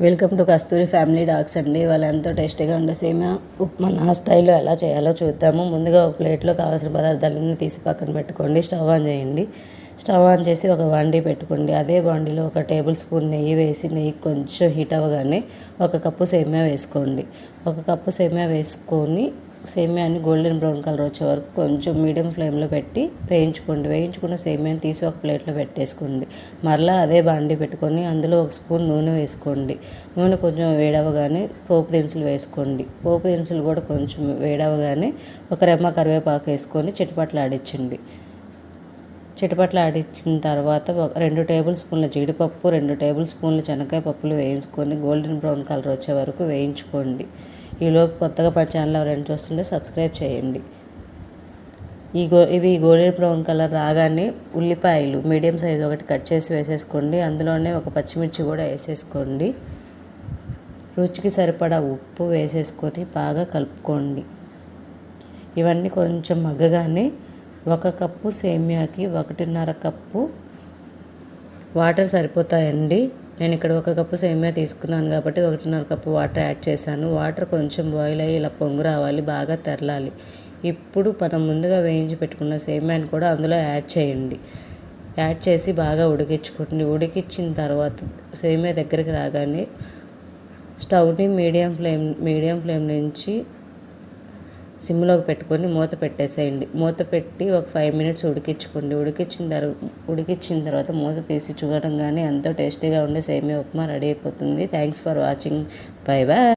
Welcome to Kasturi family dogs అండి. వాళ్ళు ఎంతో టేస్టీగా ఉండే సేమియా ఉప్మా నా స్టైల్లో ఎలా చేయాలో చూద్దాము. ముందుగా ఒక ప్లేట్లో కావాల్సిన పదార్థాలన్నీ తీసి పక్కన పెట్టుకోండి. స్టవ్ ఆన్ చేయండి. స్టవ్ ఆన్ చేసి ఒక బాండీ పెట్టుకోండి. అదే బాండీలో ఒక టేబుల్ స్పూన్ నెయ్యి వేసి, నెయ్యి కొంచెం హీట్ అవ్వగానే ఒక కప్పు సేమియా వేసుకోండి. ఒక కప్పు సేమియా వేసుకొని సేమియాని గోల్డెన్ బ్రౌన్ కలర్ వచ్చే వరకు కొంచెం మీడియం ఫ్లేమ్లో పెట్టి వేయించుకోండి. వేయించుకున్న సేమియాని తీసి ఒక ప్లేట్లో పెట్టేసుకోండి. మరలా అదే బాండీ పెట్టుకొని అందులో ఒక స్పూన్ నూనె వేసుకోండి. నూనె కొంచెం వేడవగానే పోపు దినుసులు వేసుకోండి. పోపు దినుసులు కూడా కొంచెం వేడవగానే ఒక రెమ్మ కరివేపాకు వేసుకొని చిటపట్లాడించండి. చిటపట్లాడించిన తర్వాత 2 టేబుల్ స్పూన్ల జీడిపప్పు, 2 టేబుల్ స్పూన్ల శనగకాయ పప్పులు వేయించుకొని గోల్డెన్ బ్రౌన్ కలర్ వచ్చే వరకు వేయించుకోండి. ఈలోపు కొత్తగా మా ఛానల్ ఎవరైనా చూస్తుంటే సబ్స్క్రైబ్ చేయండి. ఇవి గోల్డెన్ బ్రౌన్ కలర్ రాగానే ఉల్లిపాయలు మీడియం సైజు ఒకటి కట్ చేసి వేసేసుకోండి. అందులోనే ఒక పచ్చిమిర్చి కూడా వేసేసుకోండి. రుచికి సరిపడా ఉప్పు వేసేసుకొని బాగా కలుపుకోండి. ఇవన్నీ కొంచెం మగ్గగానే 1 కప్పు సేమియాకి 1.5 కప్పు వాటర్ సరిపోతాయండి. నేను ఇక్కడ 1 కప్పు సేమియా తీసుకున్నాను కాబట్టి 1.5 కప్పు వాటర్ యాడ్ చేశాను. వాటర్ కొంచెం బాయిల్ అయ్యి ఇలా పొంగు రావాలి, బాగా తెరలాలి. ఇప్పుడు మనం ముందుగా వేయించి పెట్టుకున్న సేమియాని కూడా అందులో యాడ్ చేయండి. యాడ్ చేసి బాగా ఉడికించుకోండి. ఉడికించిన తర్వాత సేమియా దగ్గరికి రాగానే స్టవ్ని మీడియం ఫ్లేమ్ నుంచి సిమ్లోకి పెట్టుకొని మూత పెట్టేసేయండి. మూత పెట్టి ఒక 5 మినిట్స్ ఉడికించుకోండి. ఉడికించిన తర్వాత మూత తీసి చూడడంగానే ఎంతో టేస్టీగా ఉండే సేమియా ఉప్మా రెడీ అయిపోతుంది. Thanks for watching. Bye bye.